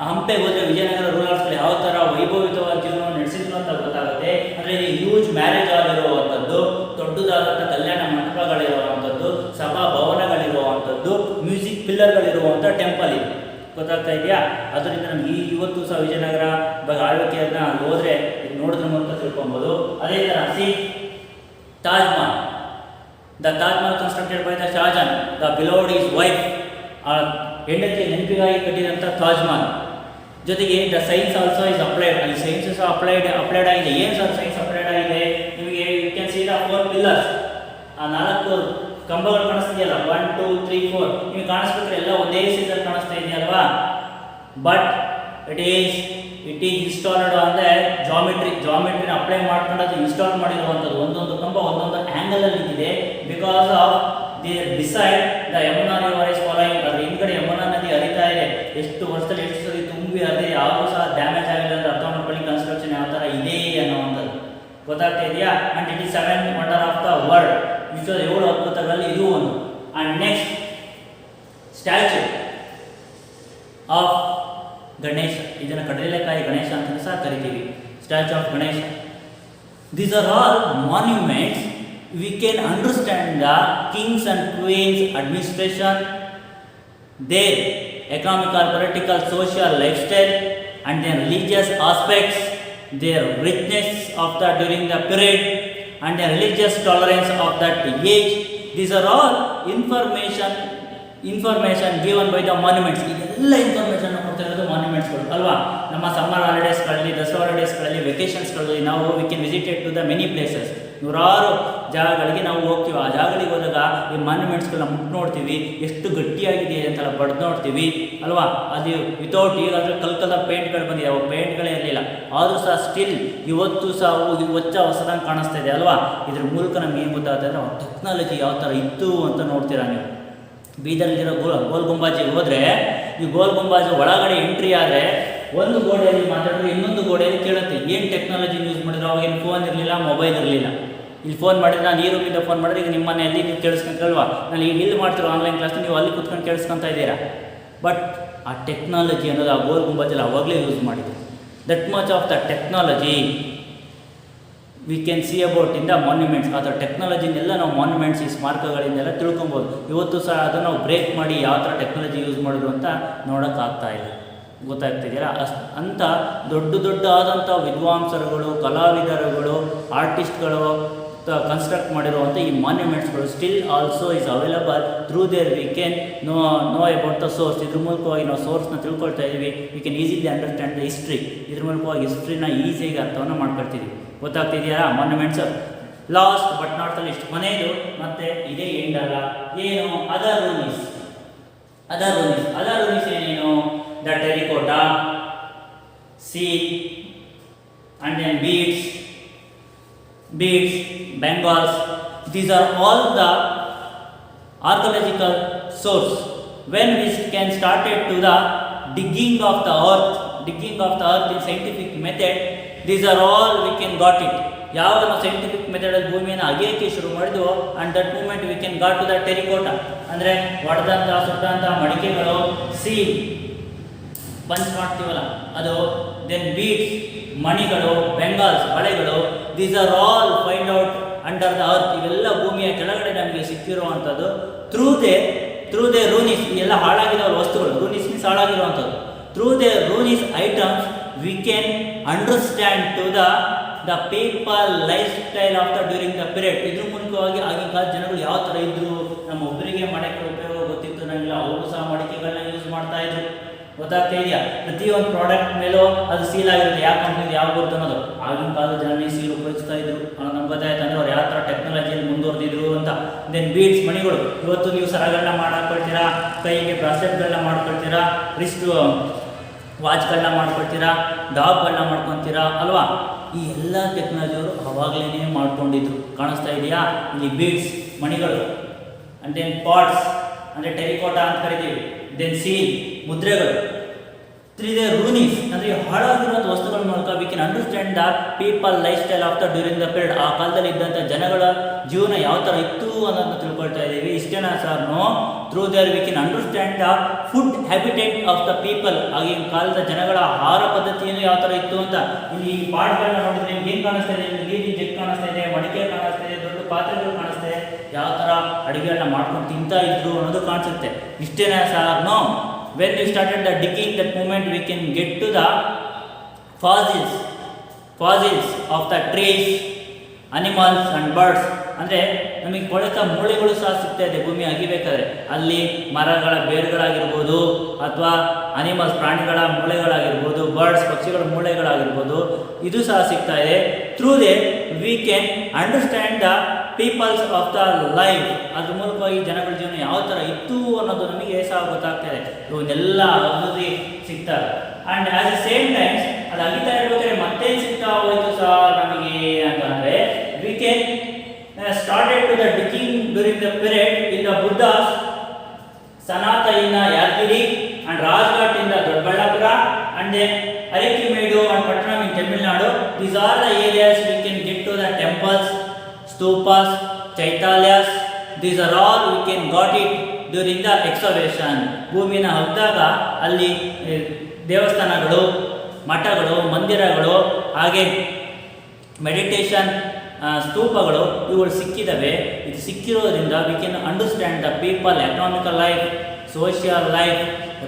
ಹಂಪೆಗೆ ಹೋದರೆ ವಿಜಯನಗರ ರೂಲರ್ಸ್ಗಳು ಯಾವ ಥರ ವೈಭವಿತವಾದ ಜೀವನ ನಡೆಸಿದ್ರು ಅಂತ ಗೊತ್ತಾಗುತ್ತೆ. ಅಂದರೆ ಹ್ಯೂಜ್ ಮ್ಯಾರೇಜ್ ಆಗಿರುವಂಥದ್ದು, ದೊಡ್ಡದಾದಂಥ ಕಲ್ಯಾಣ ಮಂಟಪಗಳಿರುವಂಥದ್ದು, ಸಭಾ ಭವನಗಳಿರುವಂಥದ್ದು, ಮ್ಯೂಸಿಕ್ ಪಿಲ್ಲರ್ಗಳಿರುವಂಥ ಟೆಂಪಲ್ ಇದು. ಗೊತ್ತಾಗ್ತಾ ಇದೆಯಾ? ಅದರಿಂದ ನಮ್ಗೆ ಇವತ್ತು ಸಹ ವಿಜಯನಗರ ಆಳ್ವಿಕೆಯನ್ನು ಹೋದರೆ ಇದು ನೋಡಿದ್ರ ಮೂಲಕ ತಿಳ್ಕೊಬೋದು. ಅದೇ ಥರ Taj Mahal. The Taj Mahal constructed by the Shahjahan, the beloved his wife. ಹೆಂಡತಿಯ ನೆನಪಿಗಾಗಿ ಕಟ್ಟಿದಂಥ ತಾಜ್ ಮಹಲ್. ಜೊತೆಗೆ the science also is applied. ಅಲ್ಲಿ ಸೈನ್ಸ್ ಸಹ ಅಪ್ಲೈಡ್ ಆಗಿದೆ. ಏನು ಸರ್ ಸೈನ್ಸ್ ಅಪ್ಲೈಡ್ ಆಗಿದೆ? ನಿಮಗೆ you can see the 4 pillars. ಆ 4 ಕಂಬಗಳು ಕಾಣಿಸ್ತಿದೆಯಲ್ಲ, 1 2 3 4. ನೀವು ಕಾಣಿಸ್ಬಿಟ್ರೆ ಎಲ್ಲ ಒಂದೇ ಸೈಜಲ್ಲಿ ಕಾಣಿಸ್ತಾ ಇದೆಯಲ್ವಾ? ಬಟ್ ಇಟ್ ಈಸ್ ಇನ್ಸ್ಟಾಲ್ಡ್ ಅಂದರೆ ಜಾಮಿಟ್ರಿನ ಅಪ್ಲೈ ಮಾಡ್ಕೊಂಡು ಅದು ಇನ್ಸ್ಟಾಲ್ ಮಾಡಿರುವಂಥದ್ದು. ಒಂದೊಂದು ಕಂಬ ಒಂದೊಂದು ಆ್ಯಂಗಲಲ್ಲಿ ನಿಂತಿದೆ. Because of their beside the Yamuna river is following. ಅದ್ರ ಹಿಂದ್ಗಡೆ ಯಮುನಾ ನದಿ ಹರಿತಾ ಇದೆ. ಎಷ್ಟು ವರ್ಷದಲ್ಲಿ ಎಷ್ಟು ಸರಿ ತುಂಬಿ ಅದೇ ಯಾವುದು ಸಹ ಡ್ಯಾಮೇಜ್ ಆಗಿಲ್ಲ ಅಂದ್ರೆ ಅರ್ಥ ಮಾಡ್ಕೊಳ್ಳಿ ಕನ್ಸ್ಟ್ರಕ್ಷನ್ ಯಾವ ಥರ ಇದೆ ಅನ್ನೋವಂಥದ್ದು ಗೊತ್ತಾಗ್ತಾ ಇದೆಯಾ. And it is 7 wonder of the world. ವಿಶ್ವದ 7 ಅದ್ಭುತಗಳಲ್ಲಿ ಇದು ಒಂದು. And next statue of Ganesha. ಇದನ್ನು ಕಡಲೆಕಾಯಿ ಗಣೇಶ ಅಂತ ಸಹ ಕರಿತೀವಿ. Statue of Ganesha. These are all monuments. We can understand the kings and queens administration, their economical, political, social lifestyle, and their religious aspects, their richness of the during the period, and their religious tolerance of that age. These are all information given by the monuments. ಇದೆಲ್ಲ information ಕೊಡ್ತಿರೋದು ಮಾನ್ಯುಮೆಂಟ್ಸ್ಗಳು ಅಲ್ವಾ. ನಮ್ಮ summer ಹಾಲಿಡೇಸ್ಗಳಲ್ಲಿ, ದಸರಾ ಹಾಲಿಡೇಸ್ಗಳಲ್ಲಿ, ವೆಕೇಷನ್ಸ್ಗಳಲ್ಲಿ ನಾವು we can visited to the many places. ನೂರಾರು ಜಾಗಗಳಿಗೆ ನಾವು ಹೋಗ್ತೀವಿ. ಆ ಜಾಗಗಳಿಗೆ ಹೋದಾಗ ಈ ಮಾನ್ಯುಮೆಂಟ್ಸ್ಗಳನ್ನ ಮುಟ್ಟು ನೋಡ್ತೀವಿ, ಎಷ್ಟು ಗಟ್ಟಿಯಾಗಿದೆ ಅಂತೆಲ್ಲ ಬಡ್ದು ನೋಡ್ತೀವಿ ಅಲ್ವಾ. ಅದು ವಿತೌಟ್ ಈಗಾದರೆ ಕಲ್ಕದ ಪೇಂಟ್ಗಳು ಬಂದಿದೆ, ಅವು ಪೇಂಟ್ಗಳೇ ಇರಲಿಲ್ಲ. ಆದರೂ ಸಹ ಸ್ಟಿಲ್ ಇವತ್ತು ಸಹ ಹೊಸದಂಗೆ ಕಾಣಿಸ್ತಾ ಇದೆ ಅಲ್ವಾ. ಇದ್ರ ಮೂಲಕ ನಮ್ಗೆ ಏನು ಗೊತ್ತಾಗ್ತದೆ ಅಂದರೆ ಟೆಕ್ನಾಲಜಿ ಯಾವ ಥರ ಇತ್ತು ಅಂತ ನೋಡ್ತೀರಾ ನೀವು. ಬೀದರ್ಲಿರೋ ಗೋಲ್ ಗುಂಬಾಜಿಗೆ ಹೋದರೆ ಈ ಗೋಲ್ ಗುಂಬಾಜು ಒಳಗಡೆ ಎಂಟ್ರಿ ಆದರೆ ಒಂದು ಗೋಡೆಯಲ್ಲಿ ಮಾತಾಡಿದ್ರೆ ಇನ್ನೊಂದು ಗೋಡೆಯಲ್ಲಿ ಕೇಳುತ್ತೆ ಏನು ಟೆಕ್ನಾಲಜಿ ಯೂಸ್ ಮಾಡಿದ್ರು. ಅವಾಗೇನು ಫೋನ್ ಇರಲಿಲ್ಲ, ಮೊಬೈಲ್ ಇರಲಿಲ್ಲ. ಇಲ್ಲಿ ಫೋನ್ ಮಾಡಿದ್ರೆ ನಾನು ಈ ರೂಮಿಂದ ಫೋನ್ ಮಾಡಿದ್ರೆ ಈಗ ನಿಮ್ಮ ಮನೆಯಲ್ಲಿ ನೀವು ಕೇಳಿಸ್ಕೊಂತಲ್ವಾ. ನಾನು ಈಗ ಇಲ್ಲಿ ಮಾಡ್ತಿರೋ ಆನ್ಲೈನ್ ಕ್ಲಾಸ್ ನೀವು ಅಲ್ಲಿ ಕುತ್ಕೊಂಡು ಕೇಳಿಸ್ಕೊತಾ ಇದ್ದೀರಾ. ಬಟ್ ಆ ಟೆಕ್ನಾಲಜಿ ಅನ್ನೋದು ಆ ಗೋಲ್ ಗುಂಬಾಜಲ್ಲಿ ಅವಾಗಲೇ ಯೂಸ್ ಮಾಡಿದ್ರು. That much of the technology V can see about in the monuments. ಅದರ ಟೆಕ್ನಾಲಜಿನೆಲ್ಲ ನಾವು ಮಾನ್ಯುಮೆಂಟ್ಸ್, ಈ ಸ್ಮಾರಕಗಳಿಂದೆಲ್ಲ ತಿಳ್ಕೊಬೋದು. ಇವತ್ತು ಸಹ ಅದನ್ನು ನಾವು ಬ್ರೇಕ್ ಮಾಡಿ ಯಾವ ಥರ ಟೆಕ್ನಾಲಜಿ ಯೂಸ್ ಮಾಡಿದ್ರು ಅಂತ ನೋಡೋಕ್ಕಾಗ್ತಾ ಇಲ್ಲ. ಗೊತ್ತಾಗ್ತಿದೆಯಲ್ಲ. ಅಂಥ ದೊಡ್ಡ ಆದಂಥ ವಿದ್ವಾಂಸರುಗಳು, ಕಲಾವಿದರುಗಳು, ಆರ್ಟಿಸ್ಟ್ಗಳು ಕನ್ಸ್ಟ್ರಕ್ಟ್ ಮಾಡಿರುವಂಥ ಈ ಮಾನ್ಯುಮೆಂಟ್ಸ್ಗಳು still also is available. Through there we can know about the source. ಇದ್ರ ಮೂಲಕವಾಗಿ ನಾವು ಸೋರ್ಸ್ನ ತಿಳ್ಕೊಳ್ತಾ ಇದ್ದೀವಿ. We can easily understand the history. ಇದ್ರ ಮೂಲಕವಾಗಿ ಹಿಸ್ಟ್ರಿನ ಈಸಿಯಾಗಿ ಅರ್ಥವನ್ನು ಮಾಡ್ಕೊಳ್ತೀವಿ. ಗೊತ್ತಾಗ್ತಿದೆಯಾ monuments. Last but not the least, ಕೊನೆಯದು ಮತ್ತೆ ಇದೇ ಎಂಡ್ ಅಲ್ಲ. ಏನು ಅದರ್ ರೂನೀಸ್ ಏನೇನು? The terracotta, seal, and then beads, bangles. These are all the archaeological source. When we can started to the digging of the earth in scientific method, these are all we can got it. ಯಾವಾಗ ನಾವು scientific ಮೆಥಡಲ್ಲಿ ಭೂಮಿಯನ್ನು ಅಗೆಯಕ್ಕೆ ಶುರು ಮಾಡಿದ್ವು, and that moment we can got to the terracotta, ಅಂದರೆ ಒಡೆದಂಥ ಸುಟ್ಟಂಥ ಮಡಿಕೆಗಳು, seal punch ಮಾಡ್ತೀವಲ್ಲ ಅದು, ದೆನ್ ಬೀಡ್ಸ್ ಮಣಿಗಳು, ಬೆಂಗಾಲ್ಸ್ ಬಳೆಗಳು. These are all find out under the earth. ಇವೆಲ್ಲ ಭೂಮಿಯ ಕೆಳಗಡೆ ನಮಗೆ ಸಿಕ್ಕಿರುವಂಥದ್ದು. ಥ್ರೂ ದೇ ರೂನೀಸ್, ಎಲ್ಲ ಹಾಳಾಗಿರೋ ವಸ್ತುಗಳು. ರೂನೀಸ್ ಮೀನ್ಸ್ ಹಾಳಾಗಿರುವಂಥದ್ದು. Through they ruins items we can understand to the people life style of the during the period. ಇದ್ರ ಮೂಲಕವಾಗಿ ಆಗಿನ ಕಾಲದ ಜನಗಳು ಯಾವ ಥರ ಇದ್ದರು, ನಮ್ಮ ಒಬ್ಬರಿಗೆ ಮಡಿಕೆ ಉಪಯೋಗ ಗೊತ್ತಿತ್ತು ನನಗಿಲ್ಲ, ಅವರು ಸಹ ಮಡಿಕೆಗಳನ್ನ ಯೂಸ್ ಮಾಡ್ತಾ ಇದ್ರು. ಗೊತ್ತಾಗ್ತಾ ಇದೆಯಾ? ಪ್ರತಿಯೊಂದು ಪ್ರಾಡಕ್ಟ್ ಮೇಲೂ ಅದು ಸೀಲ್ ಆಗಿರುತ್ತೆ, ಯಾವ ಕಂಪ್ನಿದು ಯಾವ ಬರುತ್ತೆ ಅನ್ನೋದು. ಆಗಿನ ಕಾಲದ ಜನ ಸೀಲ್ ಉಪಯೋಗಿಸ್ತಾ ಇದ್ರು. ನಮ್ಗೆ ಗೊತ್ತಾಯ್ತು ಅಂದರೆ ಅವ್ರು ಯಾವ ಥರ ಟೆಕ್ನಾಲಜಿಯಲ್ಲಿ ಮುಂದುವರೆದಿದ್ರು ಅಂತ. ದೆನ್ ಬೀಡ್ಸ್ ಮಣಿಗಳು. ಇವತ್ತು ನೀವು ಸರಗಳನ್ನ ಮಾಡ್ಕೊಳ್ತೀರಾ, ಕೈಗೆ ಬ್ರಾಸ್ಲೆಟ್ಗಳನ್ನ ಮಾಡ್ಕೊಳ್ತೀರಾ, ರಿಸ್ಟ್ ವಾಚ್ಗಳನ್ನ ಮಾಡ್ಕೊಳ್ತೀರಾ, ಡಾಗ್ಗಳನ್ನ ಮಾಡ್ಕೊತೀರಾ ಅಲ್ವಾ. ಈ ಎಲ್ಲ ಟೆಕ್ನಾಲಜಿಯವರು ಅವಾಗಲೇ ಮಾಡ್ಕೊಂಡಿದ್ರು. ಕಾಣಿಸ್ತಾ ಇದೆಯಾ? ಇಲ್ಲಿ ಬೀಡ್ಸ್ ಮಣಿಗಳು, ಅಂಡ್ ದೆನ್ ಪಾಟ್ಸ್ ಅಂದರೆ ಟೆರಿಕೋಟಾ ಅಂತ ಕರಿತೀವಿ, ದೆನ್ ಸೀಲ್ ಮುದ್ರೆಗಳು. ತ್ರೀ ರೂನೀಸ್ ಅಂದರೆ ಹಾಳಾಗಿರುವಂಥ ವಸ್ತುಗಳ ಮೂಲಕ we can understand the people life style of the during the period. ಆ ಕಾಲದಲ್ಲಿ ಇದ್ದಂಥ ಜನಗಳ ಜೀವನ ಯಾವ ಥರ ಇತ್ತು ಅನ್ನೋದನ್ನ ತಿಳ್ಕೊಳ್ತಾ ಇದ್ದೀವಿ. ಇಷ್ಟೇನಾ sir? No. Through there we can understand the food habitat of the people. ಆಗಿನ ಕಾಲದ ಜನಗಳ ಆಹಾರ ಪದ್ಧತಿಯನ್ನು ಯಾವ ಥರ ಇತ್ತು ಅಂತ. ಇಲ್ಲಿ ಈ ಪಾಟ್ಗಳನ್ನ ನೋಡಿದ್ರೆ ನಿಮ್ಗೆ ಏನು ಕಾಣಿಸ್ತಾ ಇದೆ? ನೀರಿನ ಜಗ್ ಕಾಣಿಸ್ತಾ ಇದೆ, ಮಡಿಕೆ ಕಾಣಿಸ್ತಾ ಇದೆ, ದೊಡ್ಡ ಪಾತ್ರೆಗಳು ಕಾಣಿಸ್ತಾ ಇದೆ. ಯಾವ ಥರ ಅಡುಗೆಗಳನ್ನ ಮಾಡ್ಕೊಂಡು ತಿಂತಾ ಇದ್ರು ಅನ್ನೋದು ಕಾಣಿಸುತ್ತೆ. ಇಷ್ಟೇನಾ sir? No. When we started the digging, that moment we can get to the fossils of the trees, animals and birds. ಅಂದರೆ ನಮಗೆ ಕೊಳೆತ ಮೂಳೆಗಳು ಸಹ ಸಿಗ್ತಾ ಇದೆ ಭೂಮಿ ಅಗಿಬೇಕಾದ್ರೆ. ಅಲ್ಲಿ ಮರಗಳ ಬೇರುಗಳಾಗಿರ್ಬೋದು, ಅಥವಾ ಅನಿಮಲ್ಸ್ ಪ್ರಾಣಿಗಳ ಮೂಳೆಗಳಾಗಿರ್ಬೋದು, ಬರ್ಡ್ಸ್ ಪಕ್ಷಿಗಳ ಮೂಳೆಗಳಾಗಿರ್ಬೋದು, ಇದು ಸಹ ಸಿಗ್ತಾ ಇದೆ. Through they we can understand the peoples of the life. ಅದ್ರ ಮೂಲಕವಾಗಿ ಜನಗಳ ಜೀವನ ಯಾವ ಥರ ಇತ್ತು ಅನ್ನೋದು ನಮಗೆ ಸಹ ಗೊತ್ತಾಗ್ತದೆ. ಇವನ್ನೆಲ್ಲ ಅಭಿವೃದ್ಧಿ ಸಿಗ್ತಾರೆ. And at the same times ಅದು ಅಗಿತಾ ಇರ್ಬೇಕಾದ್ರೆ ಮತ್ತೇನು ಸಿಗ್ತಾ ಹೋಯಿತು ಸಹ ನಮಗೆ ಅಂತಂದರೆ, we can started to the digging during the period in the Sanata in Yadgiri, and Rajghat in the Doddaballapura, and then Arikkimedu and Pattanam in Tamil Nadu. These are the areas we can get to the temples, stupas, chaitalyas. These are all we can got it during the excavation. ಭೂಮಿನ ಹಗ್ದಾಗ ಅಲ್ಲಿ ದೇವಸ್ಥಾನಗಳು, ಮಠಗಳು, ಮಂದಿರಗಳು, ಹಾಗೆ meditation ಸ್ತೂಪಗಳು ಇವುಗಳು ಸಿಕ್ಕಿದ್ದಾವೆ. ಇದು ಸಿಕ್ಕಿರೋದ್ರಿಂದ we can understand the people, economical life, social life,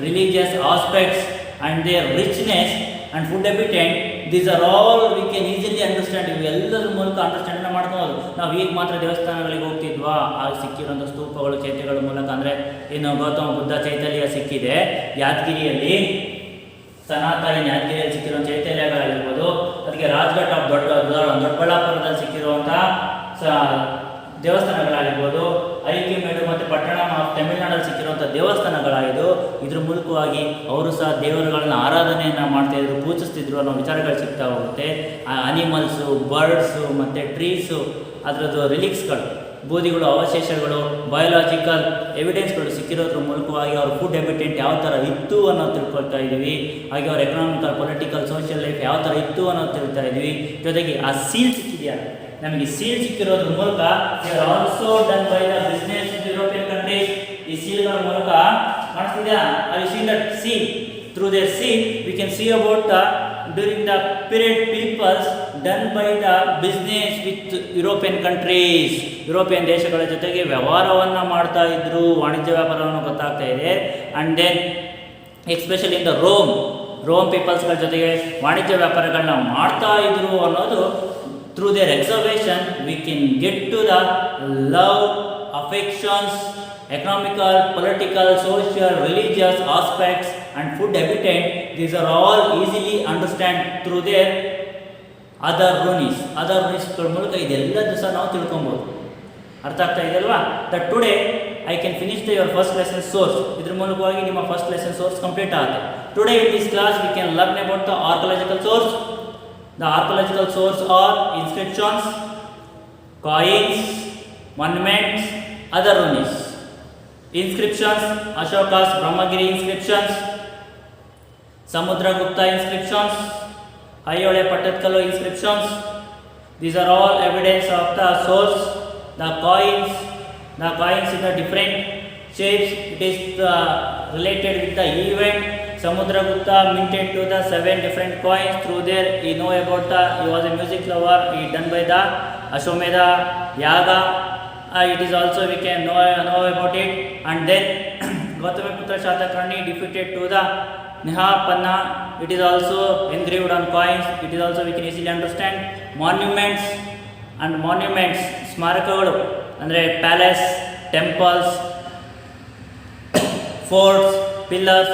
religious aspects and their richness and food habitant. These are all we can easily understand. ಇವು ಎಲ್ಲರ ಮೂಲಕ ಅಂಡರ್ಸ್ಟ್ಯಾಂಡನ್ನ ಮಾಡ್ಕೋಬೋದು. ನಾವು ಈಗ ಮಾತ್ರ ದೇವಸ್ಥಾನಗಳಿಗೆ ಹೋಗ್ತಿದ್ವಾ, ಆಗ ಸಿಕ್ಕಿರೋಂಥ ಸ್ತೂಪಗಳು, ಚೈತ್ಯಗಳ ಮೂಲಕ. ಅಂದರೆ ಇನ್ನು ಗೌತಮ ಬುದ್ಧ ಚೈತಲ್ಯ ಸಿಕ್ಕಿದೆ ಯಾದಗಿರಿಯಲ್ಲಿ, ಸನಾತನ ಯಾದಗಿರಿಯಲ್ಲಿ ಸಿಕ್ಕಿರೋ ಚೈತನ್ಯಗಳಾಗಿರ್ಬೋದು, ಅದಕ್ಕೆ ರಾಜ್ಘಾಟ್ ಆಫ್ ದೊಡ್ಡಬಳ್ಳಾಪುರದಲ್ಲಿ ಸಿಕ್ಕಿರುವಂಥ ದೇವಸ್ಥಾನಗಳಾಗಿರ್ಬೋದು, ಅರಿಕ್ಕಿಮೇಡು ಮತ್ತು ಪಟ್ಟಣಂ ಆಫ್ ತಮಿಳುನಾಡಲ್ಲಿ ಸಿಕ್ಕಿರುವಂಥ ದೇವಸ್ಥಾನಗಳಾಗಿದ್ದು, ಇದ್ರ ಮೂಲಕವಾಗಿ ಅವರು ಸಹ ದೇವರುಗಳನ್ನ ಆರಾಧನೆಯನ್ನು ಮಾಡ್ತಾಯಿದ್ರು, ಪೂಜಿಸ್ತಿದ್ರು ಅನ್ನೋ ವಿಚಾರಗಳು ಸಿಗ್ತಾ ಹೋಗುತ್ತೆ. ಅನಿಮಲ್ಸು, ಬರ್ಡ್ಸು ಮತ್ತು ಟ್ರೀಸು, ಅದರದ್ದು ರಿಲಿಕ್ಸ್ಗಳು, ಬೂದಿಗಳು, ಅವಶೇಷಗಳು, ಬಯೋಲಾಜಿಕಲ್ ಎವಿಡೆನ್ಸ್ಗಳು ಸಿಕ್ಕಿರೋದ್ರ ಮೂಲಕವಾಗಿ ಅವ್ರ ಫುಡ್ ಹ್ಯಾಬಿಟೆಂಟ್ ಯಾವ ಥರ ಇತ್ತು ಅನ್ನೋದು ತಿಳ್ಕೊಳ್ತಾ ಇದ್ದೀವಿ. ಹಾಗೆ ಅವ್ರ ಎಕನಾಮಿಕಲ್, ಪೊಲಿಟಿಕಲ್, ಸೋಷಿಯಲ್ ಲೈಫ್ ಯಾವ ಥರ ಇತ್ತು ಅನ್ನೋದು ತಿಳ್ತಾ ಇದ್ದೀವಿ. ಜೊತೆಗೆ ಆ ಸೀಲ್ ಸಿಕ್ಕಿದೆಯಾ, ನಮಗೆ ಸೀಲ್ ಸಿಕ್ಕಿರೋದ್ರ ಮೂಲಕ they are also done by the business European countries. ಈ ಸೀಲ್ಗಳ ಮೂಲಕ ಕಾಣಿಸ್ತಿದೆಯಾ, I seen that seal. Through there seal we can see about the during the period peoples done by the business with European countries. European ದೇಶಗಳ ಜೊತೆಗೆ ವ್ಯವಹಾರವನ್ನು ಮಾಡ್ತಾ ಇದ್ರು, ವಾಣಿಜ್ಯ ವ್ಯಾಪಾರವನ್ನು ಗೊತ್ತಾಗ್ತಾ ಇದೆ. And then especially in the Rome ಪೀಪಲ್ಸ್ಗಳ ಜೊತೆಗೆ ವಾಣಿಜ್ಯ ವ್ಯಾಪಾರಗಳನ್ನ ಮಾಡ್ತಾ ಇದ್ರು ಅನ್ನೋದು through there excavation we can get to the love, affections, economical, political, social, religious aspects and food habitat. These are all easily understand through their other runis ಮೂಲಕ ಇದೆಲ್ಲದೂ ಸಹ ನಾವು ತಿಳ್ಕೊಬೋದು. ಅರ್ಥ ಆಗ್ತಾ ಇದೆ ಅಲ್ವಾ? That today I can finish the your first lesson source. ಇದ್ರ ಮೂಲಕವಾಗಿ ನಿಮ್ಮ ಫಸ್ಟ್ ಲೆಸನ್ ಸೋರ್ಸ್ ಕಂಪ್ಲೀಟ್ ಆಗುತ್ತೆ. Today in this class we can learn about the archaeological source. The archaeological source are inscriptions, coins, monuments, other runis. Inscriptions, Ashoka's Brahmagiri inscriptions, Samudragupta inscriptions, Ayole Patatkalu inscriptions. These are all evidence of the source. The coins in the different shapes, it is related with the event. Samudragupta minted to the 7 different coins. Through there he know about he was a music lover. He done by the Ashwamedha Yaga. It is also we can know about it. And then Gautamiputra Shatakarni defeated to the Nehapanna. It is also engraved on coins. It is also we can easily understand. Monuments, ಸ್ಮಾರಕಗಳು ಅಂದರೆ palace, temples, forts, pillars.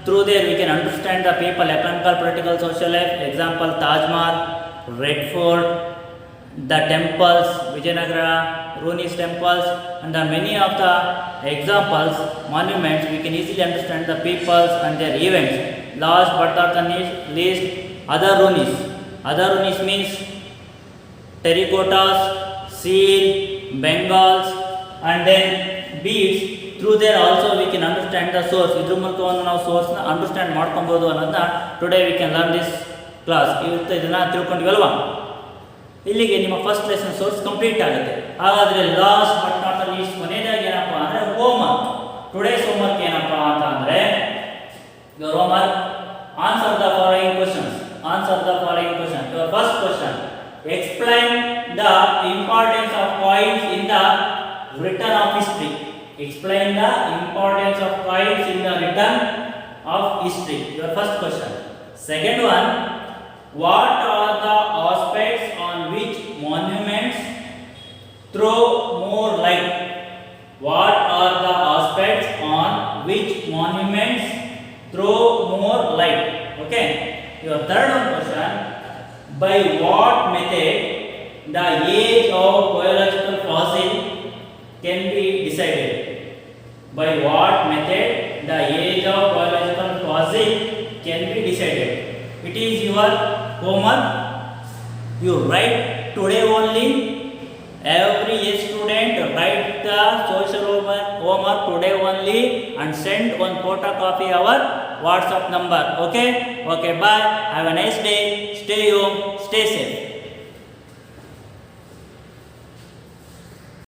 Through there we can understand the people, economical, political, social life. Example, Taj Mahal, Red Fort, the temples, Vijayanagara, Runis temples, and the many of the examples, monuments, we can easily understand the peoples and their events. Last but not the least, other runis. Other runis means terracottas, seal, bengals, and then beads. Through there also we can understand the source. ಇದ್ರ ಮೂಲಕವನ್ನು ನಾವು ಸೋರ್ಸ್ನ understand ಮಾಡ್ಕೊಬೋದು ಅನ್ನೋದನ್ನ today we can learn this class. ಇವತ್ತು ಇದನ್ನು ತಿಳ್ಕೊಂಡಿವಲ್ವಾ? ಇಲ್ಲಿಗೆ ನಿಮ್ಮ first lesson source complete ಆಗುತ್ತೆ. ಹಾಗಾದರೆ last but not the least ಕೊನೆಯದಾಗಿ ಏನಪ್ಪ ಅಂದರೆ ಹೋಮ್ವರ್ಕ್. ಟುಡೇಸ್ ಹೋಮ್ವರ್ಕ್ ಏನಪ್ಪ ಅಂತ ಅಂದರೆ your homework, answer the following questions. Your first question, explain the importance of coins in the return of history. Explain the importance of coins in the return of history. Your first question. Second one, what are the aspects on which monuments throw more light? What are the aspects on which monuments throw more light? Okay. Your third one question, by what method the age of biological fossil can be decided? By what method the age of biological fossil can be decided? It is your homework. You write today only. Every student write the social homework today only and send one photocopy our WhatsApp number. Okay, bye, have a nice day, stay home, stay safe.